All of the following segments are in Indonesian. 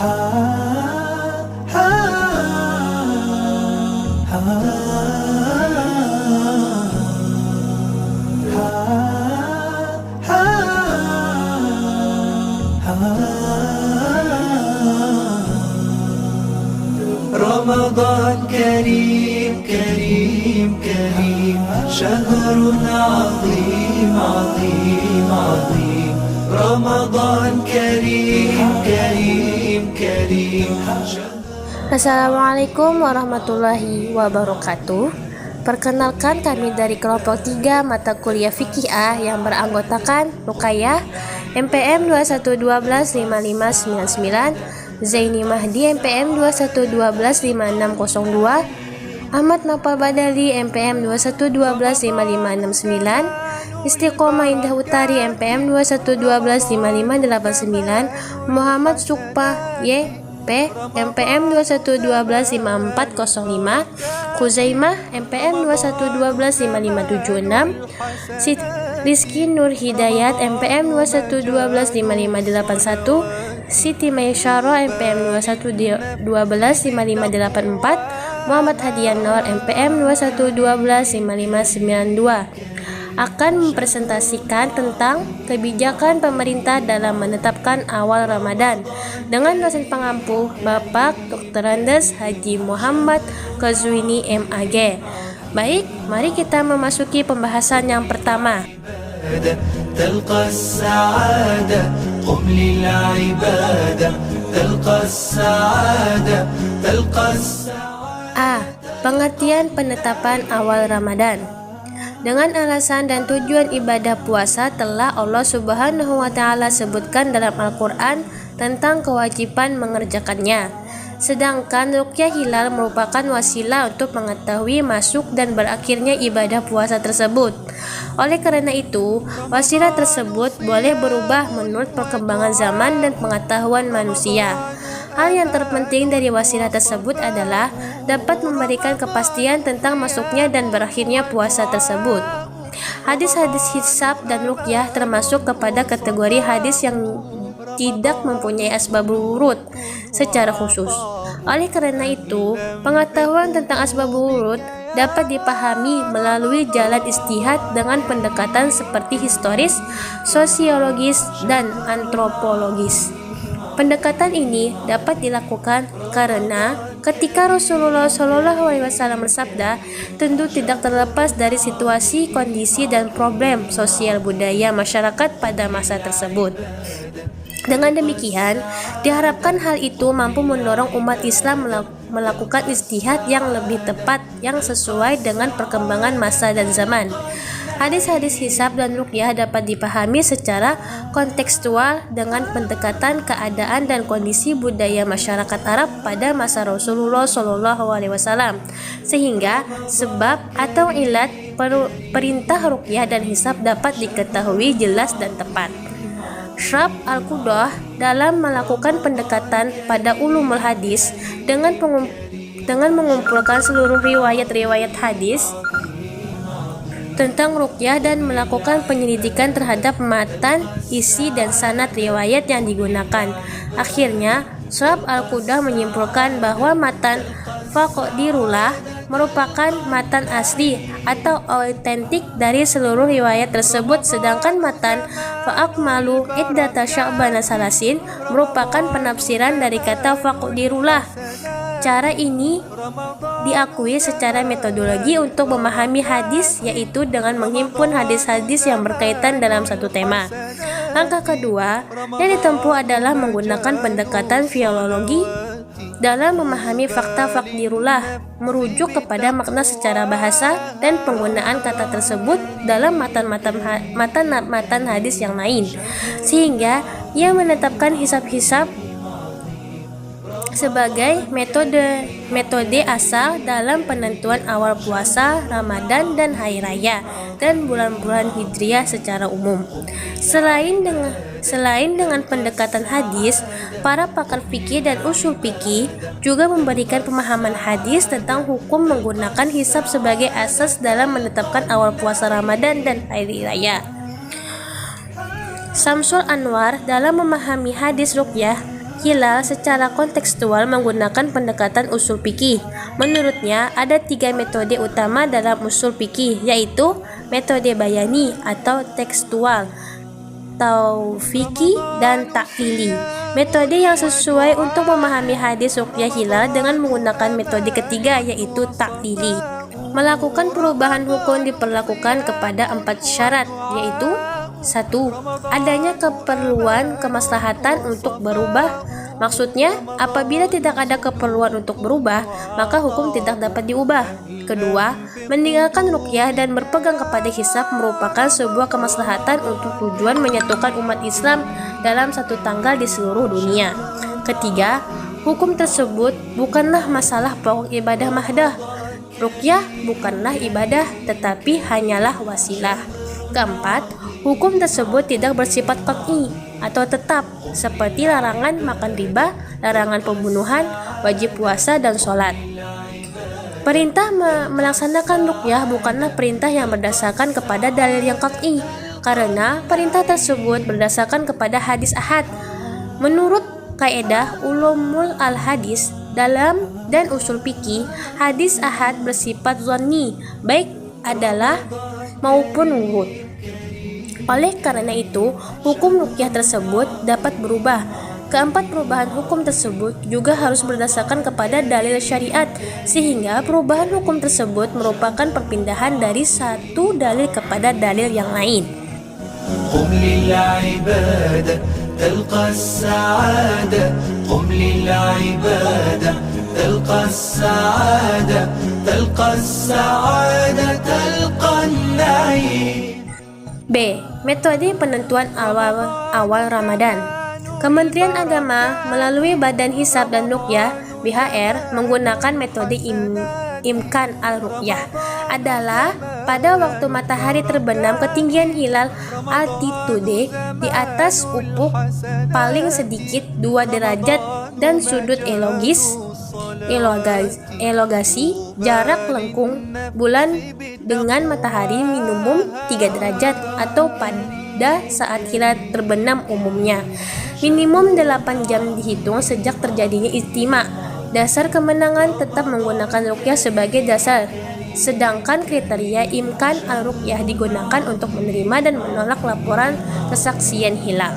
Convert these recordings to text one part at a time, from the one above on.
رمضان كريم كريم كريم، شهر عظيم عظيم عظيم. رمضان كريم كريم كريم. Assalamualaikum warahmatullahi wabarakatuh. Perkenalkan, kami dari kelompok 3 mata kuliah Fikih A yang beranggotakan Ruqayyah MPM 21125599, Zaini Mahdi MPM 21125602, Ahmad Nopal Badali MPM 21125569, Istiqomah Indah Utari MPM 21125589, Muhammad Sukpa YP MPM 21125405, Khuzaimah MPM 21125576, Rizky Nur Hidayat MPM 21125581, Siti Maisyara MPM 21125584, Muhammad Hadian Nur MPM 21125592 akan mempresentasikan tentang kebijakan pemerintah dalam menetapkan awal Ramadan dengan dosen pengampu Bapak Dr. Andes Haji Muhammad Ghazwini MAG. Baik, mari kita memasuki pembahasan yang pertama. A. Pengertian penetapan awal Ramadan. Dengan alasan dan tujuan ibadah puasa telah Allah Subhanahu wa Ta'ala sebutkan dalam Al-Quran tentang kewajiban mengerjakannya. Sedangkan ruqyah hilal merupakan wasilah untuk mengetahui masuk dan berakhirnya ibadah puasa tersebut. Oleh karena itu, wasilah tersebut boleh berubah menurut perkembangan zaman dan pengetahuan manusia. Hal yang terpenting dari wasilah tersebut adalah dapat memberikan kepastian tentang masuknya dan berakhirnya puasa tersebut. Hadis-hadis hisab dan ruqyah termasuk kepada kategori hadis yang tidak mempunyai asbabul wurud secara khusus. Oleh karena itu, pengetahuan tentang asbabul wurud dapat dipahami melalui jalan ijtihad dengan pendekatan seperti historis, sosiologis, dan antropologis. Pendekatan ini dapat dilakukan karena ketika Rasulullah SAW bersabda, tentu tidak terlepas dari situasi, kondisi, dan problem sosial budaya masyarakat pada masa tersebut. Dengan demikian, diharapkan hal itu mampu mendorong umat Islam melakukan ijtihad yang lebih tepat yang sesuai dengan perkembangan masa dan zaman. Hadis-hadis hisab dan ruqyah dapat dipahami secara kontekstual dengan pendekatan keadaan dan kondisi budaya masyarakat Arab pada masa Rasulullah SAW, sehingga sebab atau ilat perintah ruqyah dan hisab dapat diketahui jelas dan tepat. Syarh Al-Qudah dalam melakukan pendekatan pada ulumul hadis dengan mengumpulkan seluruh riwayat-riwayat hadis tentang ruqyah dan melakukan penyelidikan terhadap matan, isi, dan sanad riwayat yang digunakan. Akhirnya, Syarh Al-Qudah menyimpulkan bahwa matan faqdirullah merupakan matan asli atau autentik dari seluruh riwayat tersebut, sedangkan matan fa'akmalu iddata sya'bana salasin merupakan penafsiran dari kata faqdirullah. Cara ini diakui secara metodologi untuk memahami hadis, yaitu dengan menghimpun hadis-hadis yang berkaitan dalam satu tema. Langkah kedua yang ditempuh adalah menggunakan pendekatan filologi dalam memahami fakta faqdirullah, merujuk kepada makna secara bahasa dan penggunaan kata tersebut dalam matan hadis yang lain, sehingga ia menetapkan hisab-hisab sebagai metode asal dalam penentuan awal puasa, Ramadan, dan hari raya dan bulan-bulan hijriah secara umum. Selain dengan pendekatan hadis, para pakar fikih dan usul fikih juga memberikan pemahaman hadis tentang hukum menggunakan hisab sebagai asas dalam menetapkan awal puasa Ramadan dan hari raya. Syamsul Anwar dalam memahami hadis ruqyah hilal secara kontekstual menggunakan pendekatan usul fikih. Menurutnya, ada 3 metode utama dalam usul fikih, yaitu metode bayani atau tekstual, taufiqi, dan takwili. Metode yang sesuai untuk memahami hadis ruqyah hilal dengan menggunakan metode ketiga, yaitu takwili. Melakukan perubahan hukum diperlakukan kepada 4 syarat, yaitu 1. Adanya keperluan kemaslahatan untuk berubah. Maksudnya, apabila tidak ada keperluan untuk berubah, maka hukum tidak dapat diubah. Kedua, meninggalkan ruqyah dan berpegang kepada hisab merupakan sebuah kemaslahatan untuk tujuan menyatukan umat Islam dalam satu tanggal di seluruh dunia. Ketiga, hukum tersebut bukanlah masalah pokok ibadah mahdah. Ruqyah bukanlah ibadah, tetapi hanyalah wasilah. Keempat, hukum tersebut tidak bersifat qat'i atau tetap, seperti larangan makan riba, larangan pembunuhan, wajib puasa, dan sholat. Perintah melaksanakan ruqyah bukanlah perintah yang berdasarkan kepada dalil yang qat'i, karena perintah tersebut berdasarkan kepada hadis ahad. Menurut kaidah ulumul al-hadis dalam dan usul fikih, hadis ahad bersifat dhanni, baik adalah maupun wurud. Oleh karena itu, hukum ruqyah tersebut dapat berubah. Keempat perubahan hukum tersebut juga harus berdasarkan kepada dalil syariat, sehingga perubahan hukum tersebut merupakan perpindahan dari satu dalil kepada dalil yang lain. قم للعبادة تلقى السعادة قم للعبادة تلقى السعادة تلقى السعادة تلقى النعيم. B. Metode penentuan awal Ramadan. Kementerian Agama melalui Badan Hisab dan Ruqyah (BHR) menggunakan metode imkan al-ruqyah adalah pada waktu matahari terbenam ketinggian hilal altitude di atas ufuk paling sedikit 2 derajat dan sudut elongasi jarak lengkung bulan dengan matahari minimum 3 derajat atau pada saat hilal terbenam umumnya minimum 8 jam dihitung sejak terjadinya ijtima. Dasar kemenangan tetap menggunakan ruqyah sebagai dasar, sedangkan kriteria imkan al-ruqyah digunakan untuk menerima dan menolak laporan kesaksian hilal.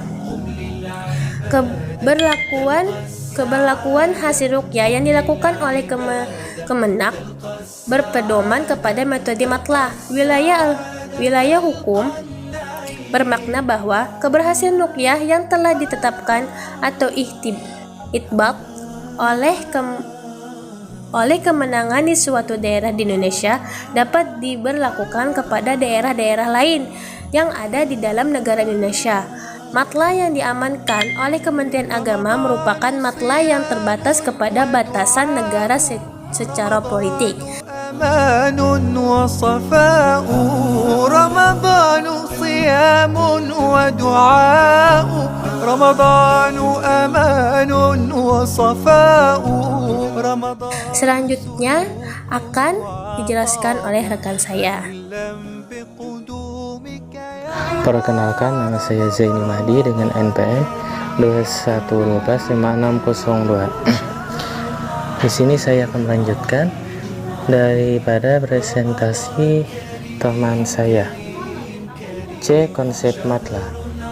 Keberlakuan hasil ruqyah yang dilakukan oleh Kemenak berpedoman kepada metode matlah. Wilayah hukum bermakna bahwa keberhasilan ruqyah yang telah ditetapkan atau itbaq oleh kemenangan di suatu daerah di Indonesia dapat diberlakukan kepada daerah-daerah lain yang ada di dalam negara Indonesia. Matlah yang diamankan oleh Kementerian Agama merupakan matlah yang terbatas kepada batasan negara secara politik. أمان وصفاء رمضان صيام ودعاء رمضان أمان وصفاء رمضان. Selanjutnya akan dijelaskan oleh rekan saya. Perkenalkan, nama saya Zaini Mahdi dengan NPM 21155602. Di sini saya akan melanjutkan daripada presentasi teman saya. C. Konsep matlah.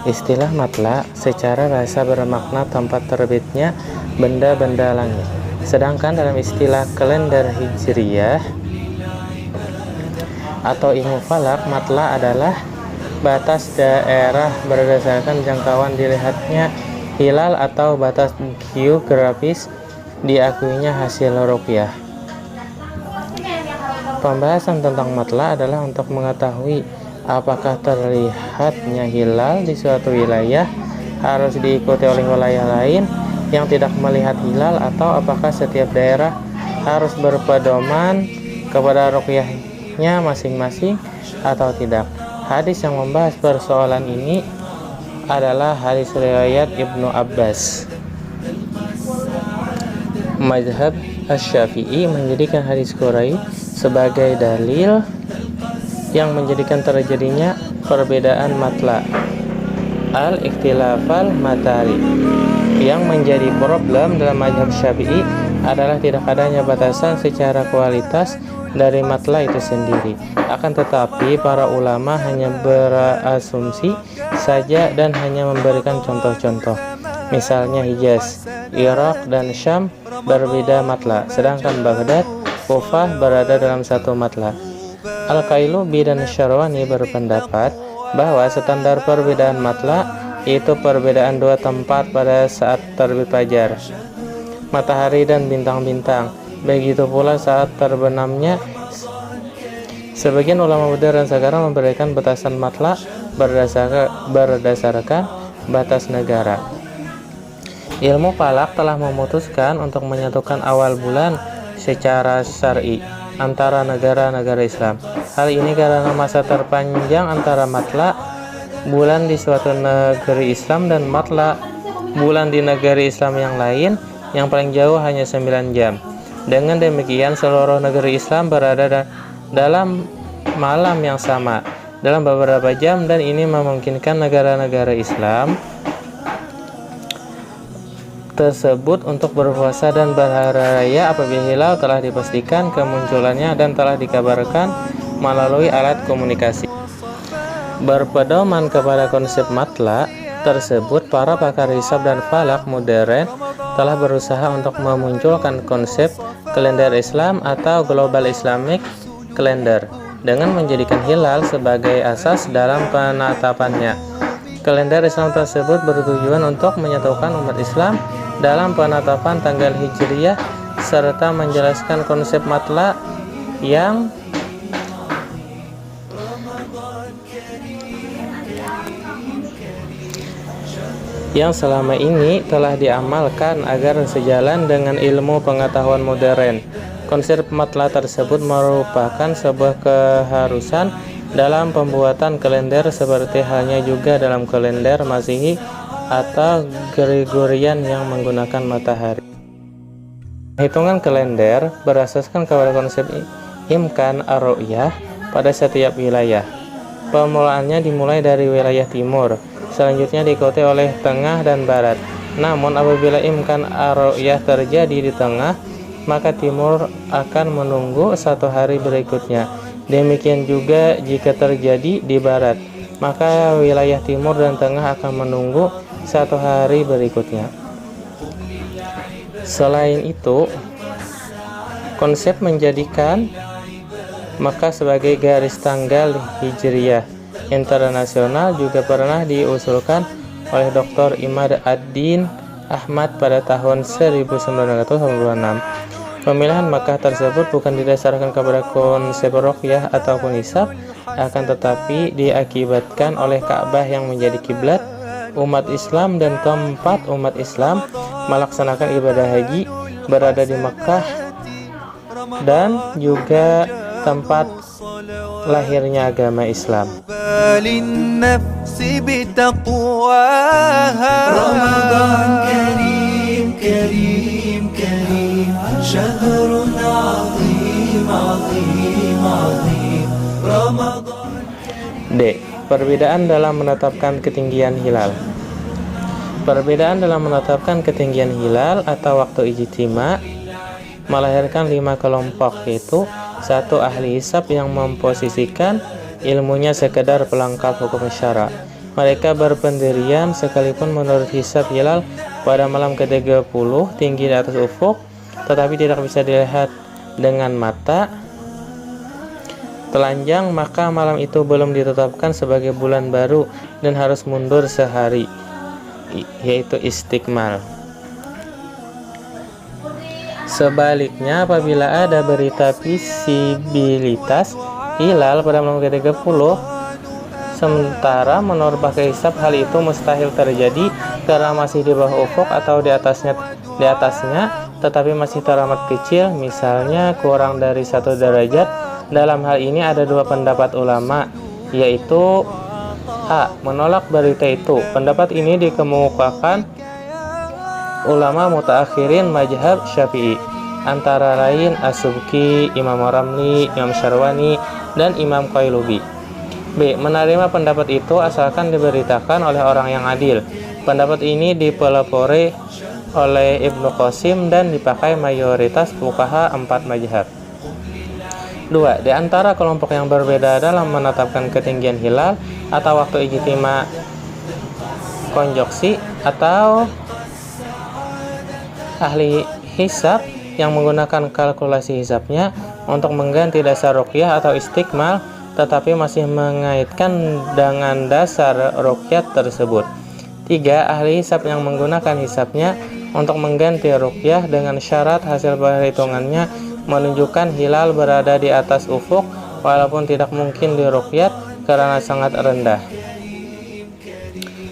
Istilah matlah secara bahasa bermakna tempat terbitnya benda-benda langit. Sedangkan dalam istilah kalender Hijriyah atau ilmu falak, matlah adalah batas daerah berdasarkan jangkauan dilihatnya hilal atau batas geografis diakuinya hasil ruqyah. Pembahasan tentang matlah adalah untuk mengetahui apakah terlihatnya hilal di suatu wilayah harus diikuti oleh wilayah lain yang tidak melihat hilal, atau apakah setiap daerah harus berpedoman kepada ruqyahnya masing-masing atau tidak. Hadis yang membahas persoalan ini adalah hadis riwayat Ibnu Abbas. Mazhab Asy-Syafi'i menjadikan hadis Quraisy sebagai dalil yang menjadikan terjadinya perbedaan matlah. al-ikhtilafal matari. Yang menjadi problem dalam mazhab Syafi'i adalah tidak adanya batasan secara kualitas dari matla itu sendiri. Akan tetapi para ulama hanya berasumsi saja dan hanya memberikan contoh-contoh. Misalnya Hijaz, Irak, dan Syam berbeda matla, sedangkan Baghdad, Kufah berada dalam satu matla. Al-Qailubi dan Syarwani berpendapat bahwa standar perbedaan matla itu perbedaan dua tempat pada saat terbit fajar, matahari dan bintang-bintang. Begitu pula saat terbenamnya. Sebagian ulama modern sekarang memberikan batasan matla berdasarkan batas negara. Ilmu falak telah memutuskan untuk menyatukan awal bulan secara syar'i antara negara-negara Islam. Hal ini karena masa terpanjang antara matla bulan di suatu negeri Islam dan matla bulan di negeri Islam yang lain yang paling jauh hanya 9 jam. Dengan demikian seluruh negeri Islam berada dalam malam yang sama dalam beberapa jam, dan ini memungkinkan negara-negara Islam tersebut untuk berpuasa dan berhari raya apabila hilal telah dipastikan kemunculannya dan telah dikabarkan melalui alat komunikasi. Berpedoman kepada konsep matla tersebut, para pakar hisab dan falak modern telah berusaha untuk memunculkan konsep kalender Islam atau Global Islamic Calendar dengan menjadikan hilal sebagai asas dalam penetapannya. Kalender Islam tersebut bertujuan untuk menyatukan umat Islam dalam penetapan tanggal Hijriyah serta menjelaskan konsep matla yang selama ini telah diamalkan agar sejalan dengan ilmu pengetahuan modern. Konsep matla tersebut merupakan sebuah keharusan dalam pembuatan kalender, seperti halnya juga dalam kalender Masehi atau Gregorian yang menggunakan matahari. Hitungan kalender berasaskan kepada konsep imkan ar-ru'yah pada setiap wilayah. Pemulaannya dimulai dari wilayah timur, selanjutnya diikuti oleh tengah dan barat. Namun apabila imkan ar-ru'yah terjadi di tengah, maka timur akan menunggu 1 hari berikutnya. Demikian juga jika terjadi di barat, maka wilayah timur dan tengah akan menunggu 1 hari berikutnya. Selain itu, konsep menjadikan Makkah sebagai garis tanggal Hijriyah internasional juga pernah diusulkan oleh Dr. Imad ad-Din Ahmad pada tahun 1986. Pemilihan Makkah tersebut bukan didasarkan kepada konsep ruqyah ataupun hisab, akan tetapi diakibatkan oleh Ka'bah yang menjadi kiblat umat Islam dan tempat umat Islam melaksanakan ibadah haji berada di Makkah, dan juga tempat lahirnya agama Islam. Ramadan karim karim karim syahrun azim azim azim Ramadan. D. Perbedaan dalam menetapkan ketinggian hilal. Perbedaan dalam menetapkan ketinggian hilal atau waktu ijtima melahirkan 5 kelompok, yaitu 1. Ahli hisab yang memposisikan ilmunya sekedar pelengkap hukum syara. Mereka berpendirian sekalipun menurut hisab hilal pada malam ke-30 tinggi di atas ufuk, tetapi tidak bisa dilihat dengan mata telanjang, maka malam itu belum ditetapkan sebagai bulan baru dan harus mundur sehari, yaitu istikmal. Sebaliknya, apabila ada berita visibilitas hilal pada malam ke-30 sementara menurut pakai hisab hal itu mustahil terjadi karena masih di bawah ufuk atau di atasnya tetapi masih teramat kecil, misalnya kurang dari 1 derajat. Dalam hal ini ada 2 pendapat ulama, yaitu A. Menolak berita itu. Pendapat ini dikemukakan ulama mutaakhirin mazhab Syafi'i, antara lain As-Subki, Imam Ramli, Imam Syarwani, dan Imam Qailubi. B. Menerima pendapat itu asalkan diberitakan oleh orang yang adil. Pendapat ini dipelopori oleh Ibnu Qasim dan dipakai mayoritas fuqaha 4 mazhab. 2. Di antara kelompok yang berbeda dalam menetapkan ketinggian hilal atau waktu ijtima konjoksi atau ahli hisab yang menggunakan kalkulasi hisabnya untuk mengganti dasar ruqyah atau istikmal tetapi masih mengaitkan dengan dasar ruqyah tersebut. 3. Ahli hisab yang menggunakan hisabnya untuk mengganti ruqyah dengan syarat hasil perhitungannya menunjukkan hilal berada di atas ufuk walaupun tidak mungkin diruqyah karena sangat rendah.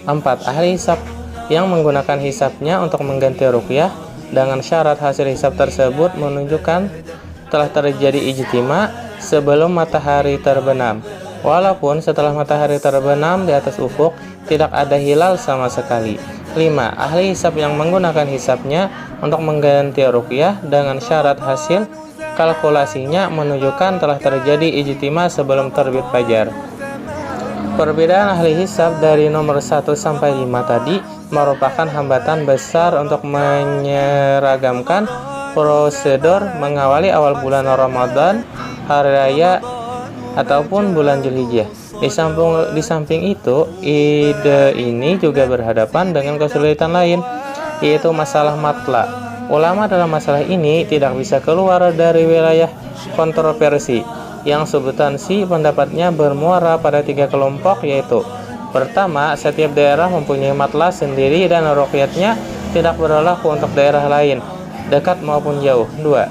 4. Ahli hisab yang menggunakan hisabnya untuk mengganti ruqyah dengan syarat hasil hisab tersebut menunjukkan telah terjadi ijtima sebelum matahari terbenam, walaupun setelah matahari terbenam di atas ufuk tidak ada hilal sama sekali. 5. Ahli hisab yang menggunakan hisabnya untuk mengganti ruqyah dengan syarat hasil kalkulasinya menunjukkan telah terjadi ijtima sebelum terbit fajar. Perbedaan ahli hisab dari nomor 1 sampai 5 tadi merupakan hambatan besar untuk menyeragamkan prosedur mengawali awal bulan Ramadan, hari raya, ataupun bulan Dzulhijjah. Di samping itu, ide ini juga berhadapan dengan kesulitan lain, yaitu masalah matla. Ulama dalam masalah ini tidak bisa keluar dari wilayah kontroversi, yang substansi pendapatnya bermuara pada 3 kelompok, yaitu: pertama, setiap daerah mempunyai matla sendiri dan ruqyatnya tidak berlaku untuk daerah lain, dekat maupun jauh. 2.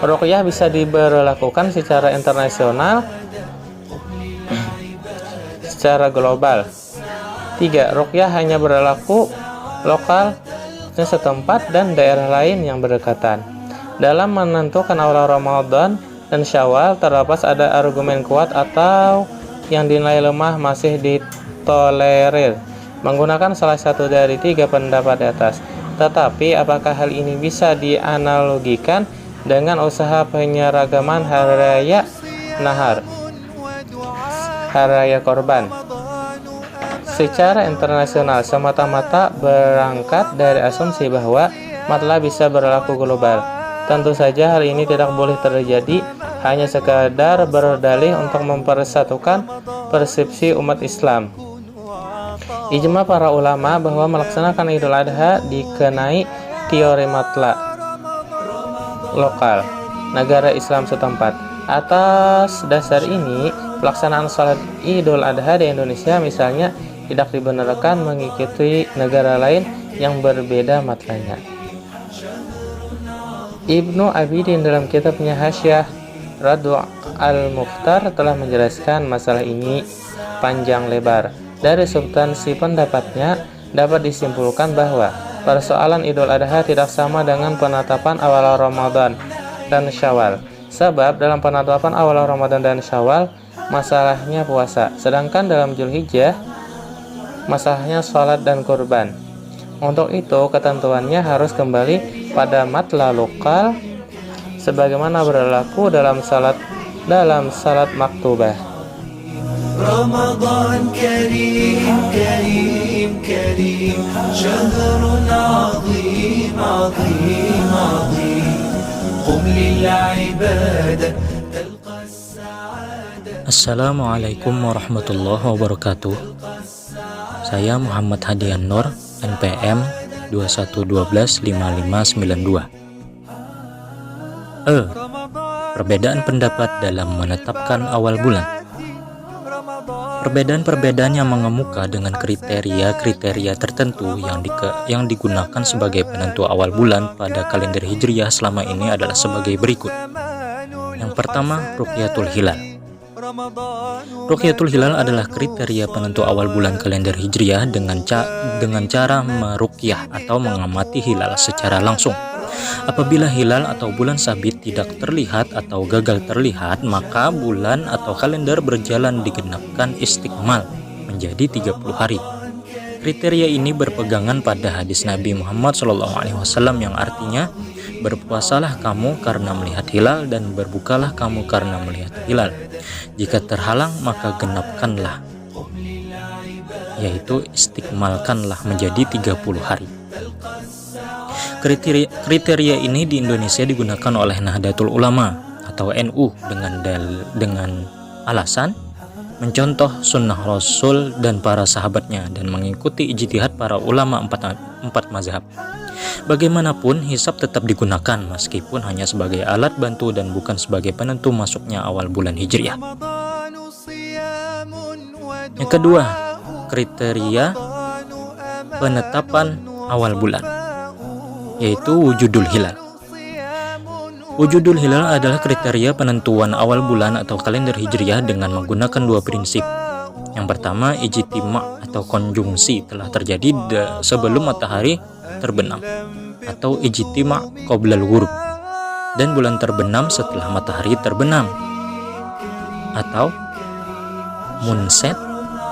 Ruqyah bisa diberlakukan secara internasional, secara global. 3. Ruqyah hanya berlaku lokal setempat dan daerah lain yang berdekatan. Dalam menentukan awal Ramadan dan Syawal, terlepas ada argumen kuat atau yang dinilai lemah masih ditolerir menggunakan salah satu dari 3 pendapat di atas. Tetapi apakah hal ini bisa dianalogikan dengan usaha penyeragaman hari raya nahar, hari raya korban? Secara internasional semata-mata berangkat dari asumsi bahwa matla bisa berlaku global. Tentu saja hal ini tidak boleh terjadi hanya sekadar berdalih untuk mempersatukan persepsi umat Islam. Ijma para ulama bahwa melaksanakan Idul Adha dikenai teori matla lokal negara Islam setempat. Atas dasar ini, pelaksanaan salat Idul Adha di Indonesia misalnya tidak dibenarkan mengikuti negara lain yang berbeda matlanya. Ibnu Abidin dalam kitabnya Hasyiah Raddu al-Mukhtar telah menjelaskan masalah ini panjang lebar. Dari substansi pendapatnya dapat disimpulkan bahwa persoalan Idul Adha tidak sama dengan penetapan awal Ramadan dan Syawal. Sebab dalam penetapan awal Ramadan dan Syawal masalahnya puasa, sedangkan dalam Dzulhijjah masalahnya sholat dan kurban. Untuk itu ketentuannya harus kembali pada matla lokal sebagaimana berlaku dalam salat maktubah. رمضان كريم كريم كريم شهر عظيم عظيم عظيم قم للعبادة تلقى السعادة. Assalamualaikum warahmatullahi wabarakatuh. Saya Muhammad Hadian Nur, NPM 21125592. Perbedaan pendapat dalam menetapkan awal bulan. Perbedaan-perbedaan yang mengemuka dengan kriteria-kriteria tertentu yang digunakan sebagai penentu awal bulan pada kalender Hijriah selama ini adalah sebagai berikut. Yang pertama, Ruqyatul Hilal. Ruqyatul Hilal adalah kriteria penentu awal bulan kalender Hijriah dengan cara meruqyah atau mengamati hilal secara langsung. Apabila hilal atau bulan sabit tidak terlihat atau gagal terlihat, maka bulan atau kalender berjalan digenapkan istikmal menjadi 30 hari. Kriteria ini berpegangan pada hadis Nabi Muhammad SAW yang artinya, berpuasalah kamu karena melihat hilal dan berbukalah kamu karena melihat hilal. Jika terhalang maka genapkanlah, yaitu istikmalkanlah menjadi 30 hari. Kriteria ini di Indonesia digunakan oleh Nahdlatul Ulama atau NU dengan alasan mencontoh sunnah Rasul dan para sahabatnya dan mengikuti ijtihad para ulama empat mazhab. Bagaimanapun, hisab tetap digunakan meskipun hanya sebagai alat bantu dan bukan sebagai penentu masuknya awal bulan Hijriah. Yang kedua, kriteria penetapan awal bulan, yaitu wujudul hilal. Wujudul hilal adalah kriteria penentuan awal bulan atau kalender Hijriah dengan menggunakan dua prinsip. Yang pertama, ijtima' atau konjungsi telah terjadi sebelum matahari terbenam, atau ijtima' qoblal ghurub, dan bulan terbenam setelah matahari terbenam, atau moonset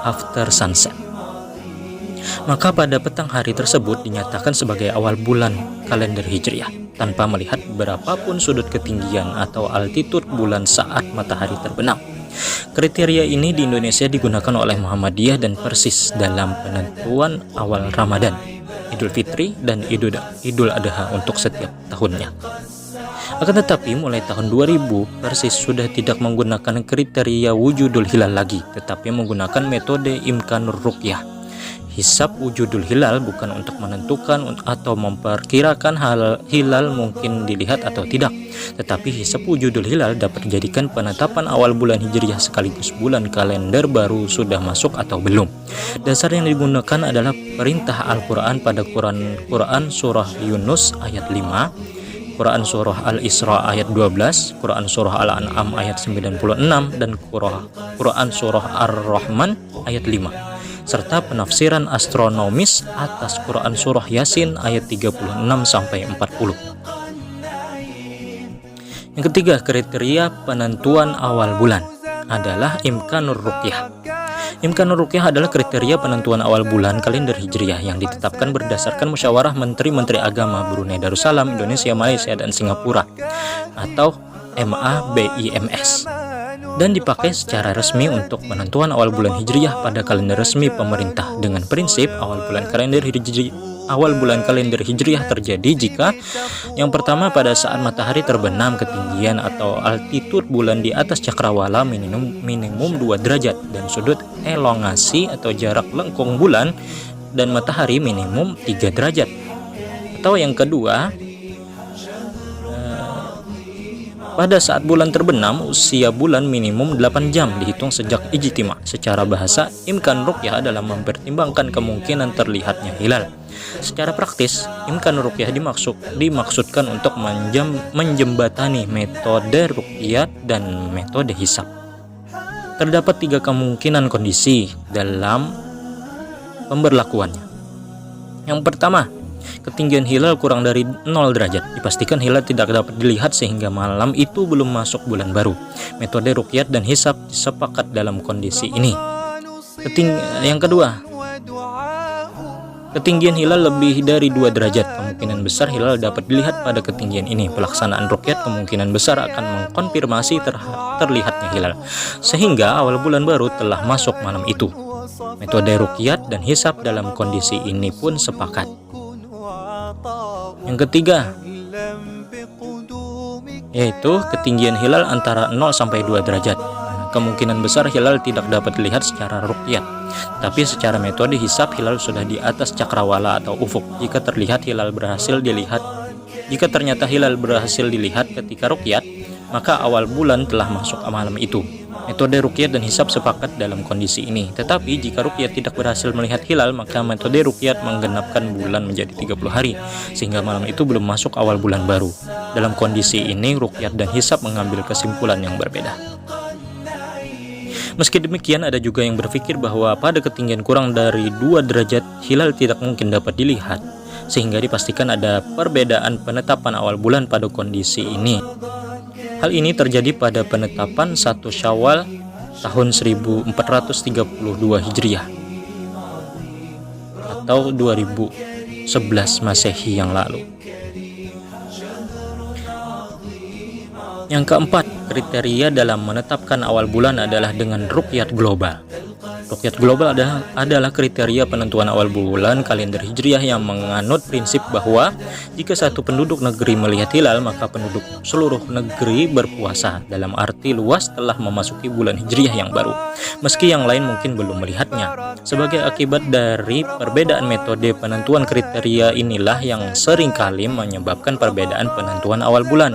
after sunset. Maka pada petang hari tersebut dinyatakan sebagai awal bulan kalender Hijriah tanpa melihat berapapun sudut ketinggian atau altitude bulan saat matahari terbenam. Kriteria ini di Indonesia digunakan oleh Muhammadiyah dan Persis dalam penentuan awal Ramadan, Idul Fitri, dan Idul Adha untuk setiap tahunnya. Akan tetapi mulai tahun 2000 Persis sudah tidak menggunakan kriteria wujudul hilal lagi, tetapi menggunakan metode imkanur ruqyah. Hisab wujudul hilal bukan untuk menentukan atau memperkirakan hilal mungkin dilihat atau tidak, tetapi hisab wujudul hilal dapat dijadikan penetapan awal bulan Hijriah sekaligus bulan kalender baru sudah masuk atau belum. Dasar yang digunakan adalah perintah Al-Quran pada Quran Surah Yunus ayat 5, Quran Surah Al-Isra ayat 12, Quran Surah Al-An'am ayat 96, dan Quran Surah Ar-Rahman ayat 5. Serta penafsiran astronomis atas Quran Surah Yasin ayat 36-40. Yang ketiga, kriteria penentuan awal bulan adalah imkanur ruqyah. Imkanur ruqyah adalah kriteria penentuan awal bulan kalender Hijriah yang ditetapkan berdasarkan musyawarah Menteri-Menteri Agama Brunei Darussalam, Indonesia, Malaysia, dan Singapura atau MABIMS, dan dipakai secara resmi untuk penentuan awal bulan Hijriah pada kalender resmi pemerintah dengan prinsip awal bulan kalender Hijriah terjadi jika yang pertama, pada saat matahari terbenam, ketinggian atau altitude bulan di atas cakrawala minimum 2 derajat dan sudut elongasi atau jarak lengkung bulan dan matahari minimum 3 derajat. Atau yang kedua, pada saat bulan terbenam, usia bulan minimum 8 jam dihitung sejak ijtima'. Secara bahasa, imkan ruqyah adalah mempertimbangkan kemungkinan terlihatnya hilal. Secara praktis, imkan ruqyah dimaksudkan untuk menjembatani metode ruqyah dan metode hisab. Terdapat 3 kemungkinan kondisi dalam pemberlakuannya. Yang pertama, ketinggian hilal kurang dari 0 derajat. Dipastikan hilal tidak dapat dilihat sehingga malam itu belum masuk bulan baru. Metode ruqyat dan hisab sepakat dalam kondisi ini. Yang kedua, ketinggian hilal lebih dari 2 derajat. Kemungkinan besar hilal dapat dilihat pada ketinggian ini. Pelaksanaan ruqyat kemungkinan besar akan mengkonfirmasi terlihatnya hilal, sehingga awal bulan baru telah masuk malam itu. Metode ruqyat dan hisab dalam kondisi ini pun sepakat. Yang ketiga, yaitu ketinggian hilal antara 0 sampai 2 derajat. Kemungkinan besar hilal tidak dapat dilihat secara ruqyat, tapi secara metode hisab hilal sudah di atas cakrawala atau ufuk. Jika ternyata hilal berhasil dilihat ketika ruqyat, maka awal bulan telah masuk malam itu. Metode ruqyat dan hisab sepakat dalam kondisi ini. Tetapi jika ruqyat tidak berhasil melihat hilal, maka metode ruqyat menggenapkan bulan menjadi 30 hari, sehingga malam itu belum masuk awal bulan baru. Dalam kondisi ini, ruqyat dan hisab mengambil kesimpulan yang berbeda. Meski demikian, ada juga yang berpikir bahwa pada ketinggian kurang dari 2 derajat, hilal tidak mungkin dapat dilihat, sehingga dipastikan ada perbedaan penetapan awal bulan pada kondisi ini. Hal ini terjadi pada penetapan 1 Syawal tahun 1432 Hijriah. atau 2011 Masehi yang lalu. Yang keempat, kriteria dalam menetapkan awal bulan adalah dengan ruqyat global. Ruqyat global adalah kriteria penentuan awal bulan kalender Hijriah yang menganut prinsip bahwa jika satu penduduk negeri melihat hilal, maka penduduk seluruh negeri berpuasa, dalam arti luas telah memasuki bulan Hijriah yang baru, meski yang lain mungkin belum melihatnya. Sebagai akibat dari perbedaan metode penentuan kriteria inilah yang seringkali menyebabkan perbedaan penentuan awal bulan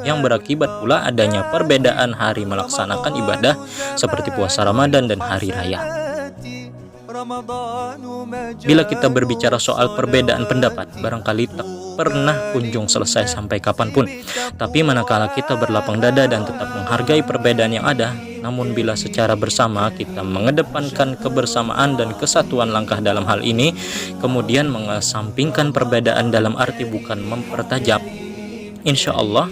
yang berakibat pula adanya perbedaan hari melaksanakan ibadah seperti puasa Ramadan dan hari raya. Bila kita berbicara soal perbedaan pendapat, barangkali tak pernah kunjung selesai sampai kapanpun. Tapi manakala kita berlapang dada dan tetap menghargai perbedaan yang ada, namun bila secara bersama kita mengedepankan kebersamaan dan kesatuan langkah dalam hal ini, kemudian mengesampingkan perbedaan dalam arti bukan mempertajam, insya Allah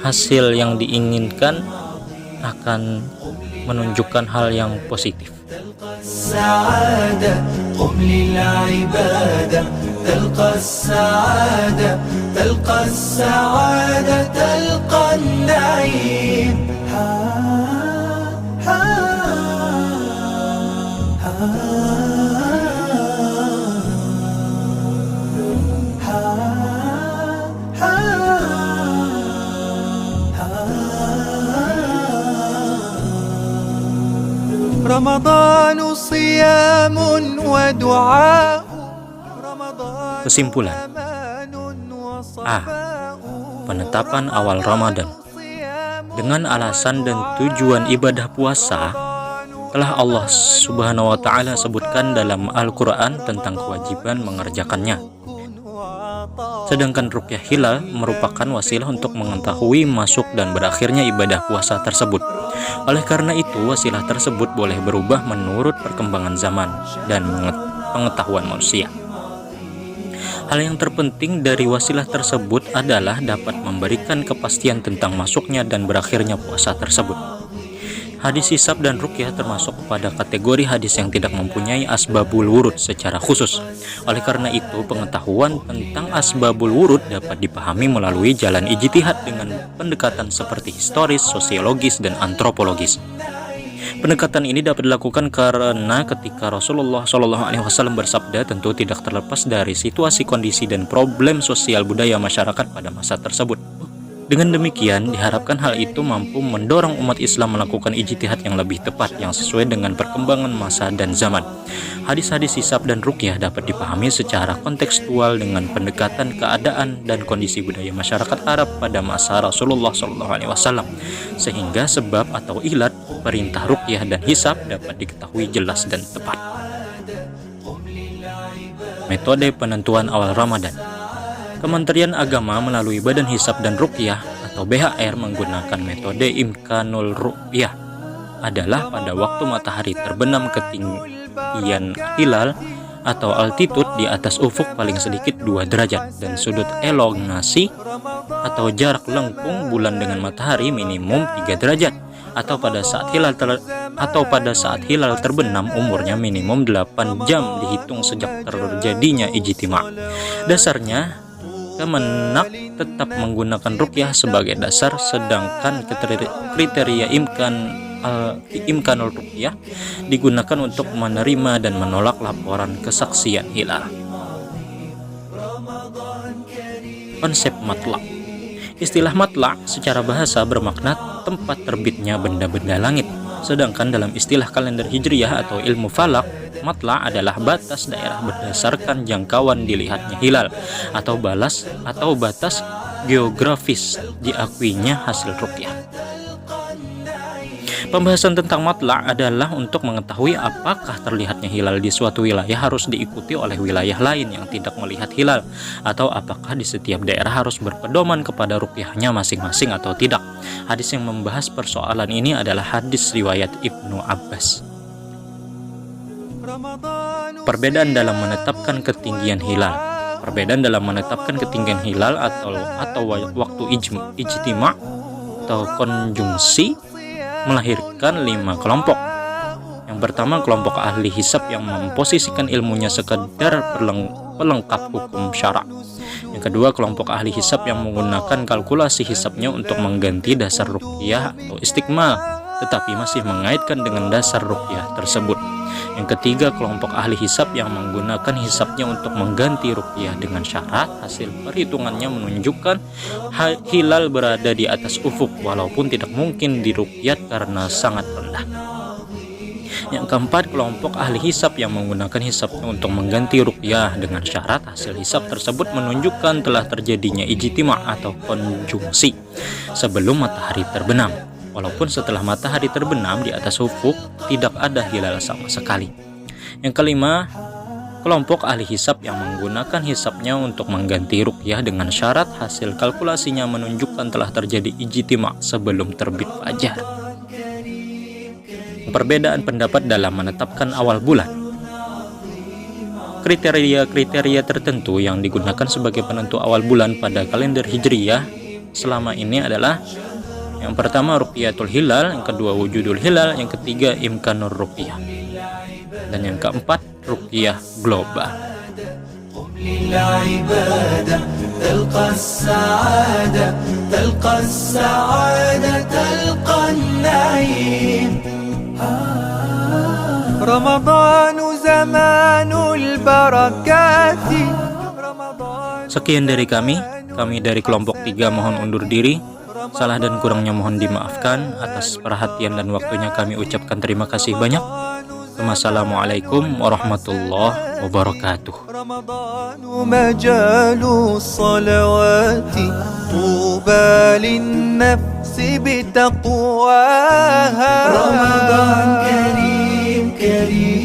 hasil yang diinginkan akan menunjukkan hal yang positif. السعادة قم للعبادة تلقى السعادة تلقى السعادة تلقى النعيم رمضان صيام ودعاء. Kesimpulan. A. Penetapan awal Ramadan. Dengan alasan dan tujuan ibadah puasa, telah Allah Subhanahu wa Ta'ala sebutkan dalam Al-Quran tentang kewajiban mengerjakannya. Sedangkan ruqyah hilal merupakan wasilah untuk mengetahui masuk dan berakhirnya ibadah puasa tersebut. Oleh karena itu, wasilah tersebut boleh berubah menurut perkembangan zaman dan pengetahuan manusia. Hal yang terpenting dari wasilah tersebut adalah dapat memberikan kepastian tentang masuknya dan berakhirnya puasa tersebut. Hadis hisab dan ruqyah termasuk pada kategori hadis yang tidak mempunyai asbabul wurud secara khusus. Oleh karena itu, pengetahuan tentang asbabul wurud dapat dipahami melalui jalan ijtihad dengan pendekatan seperti historis, sosiologis, dan antropologis. Pendekatan ini dapat dilakukan karena ketika Rasulullah SAW bersabda, tentu tidak terlepas dari situasi, kondisi, dan problem sosial budaya masyarakat pada masa tersebut. Dengan demikian, diharapkan hal itu mampu mendorong umat Islam melakukan ijtihad yang lebih tepat, yang sesuai dengan perkembangan masa dan zaman. Hadis-hadis hisab dan ruqyah dapat dipahami secara kontekstual dengan pendekatan keadaan dan kondisi budaya masyarakat Arab pada masa Rasulullah SAW, sehingga sebab atau ilat perintah ruqyah dan hisab dapat diketahui jelas dan tepat. Metode penentuan awal Ramadan. Kementerian Agama melalui Badan Hisab dan Ruqyah atau BHR menggunakan metode imkanul ru'yah adalah pada waktu matahari terbenam ketinggian hilal atau altitude di atas ufuk paling sedikit 2 derajat dan sudut elongasi atau jarak lengkung bulan dengan matahari minimum 3 derajat atau pada saat hilal terbenam umurnya minimum 8 jam dihitung sejak terjadinya ijtima'. Dasarnya Kemenak tetap menggunakan ruqyah sebagai dasar, sedangkan kriteria imkanul ruqyah digunakan untuk menerima dan menolak laporan kesaksian hilal. Konsep matla'. Istilah matla' secara bahasa bermakna tempat terbitnya benda-benda langit. Sedangkan dalam istilah kalender Hijriah atau ilmu falak, matla' adalah batas daerah berdasarkan jangkauan dilihatnya hilal atau batas geografis diakuinya hasil ruqyah. Pembahasan tentang matla' adalah untuk mengetahui apakah terlihatnya hilal di suatu wilayah harus diikuti oleh wilayah lain yang tidak melihat hilal, atau apakah di setiap daerah harus berpedoman kepada ruqyahnya masing-masing atau tidak. Hadis yang membahas persoalan ini adalah hadis riwayat Ibnu Abbas. Perbedaan dalam menetapkan ketinggian hilal. Perbedaan dalam menetapkan ketinggian hilal atau waktu ijtima' atau konjungsi melahirkan 5 kelompok. Yang pertama, kelompok ahli hisab yang memposisikan ilmunya sekedar pelengkap hukum syara. Yang kedua, kelompok ahli hisab yang menggunakan kalkulasi hisabnya untuk mengganti dasar ruqyah atau istiqmal, tetapi masih mengaitkan dengan dasar ruqyah tersebut. Yang ketiga, kelompok ahli hisab yang menggunakan hisabnya untuk mengganti ruqyah dengan syarat hasil perhitungannya menunjukkan hilal berada di atas ufuk walaupun tidak mungkin diruqyat karena sangat rendah. Yang keempat, kelompok ahli hisab yang menggunakan hisabnya untuk mengganti ruqyah dengan syarat hasil hisab tersebut menunjukkan telah terjadinya ijtima' atau konjungsi sebelum matahari terbenam, walaupun setelah matahari terbenam di atas ufuk tidak ada hilal sama sekali. Yang kelima, kelompok ahli hisab yang menggunakan hisabnya untuk mengganti ruqyah dengan syarat hasil kalkulasinya menunjukkan telah terjadi ijtima' sebelum terbit fajar. Perbedaan pendapat dalam menetapkan awal bulan. Kriteria-kriteria tertentu yang digunakan sebagai penentu awal bulan pada kalender Hijriyah selama ini adalah: yang pertama, ruqyatul hilal; yang kedua, wujudul hilal; yang ketiga, imkanur ruqyah; dan yang keempat, ruqyah global. Sekian dari kami dari kelompok 3 mohon undur diri. Salah dan kurangnya mohon dimaafkan. Atas perhatian dan waktunya kami ucapkan terima kasih banyak. Wassalamualaikum warahmatullahi wabarakatuh. رمضان كريم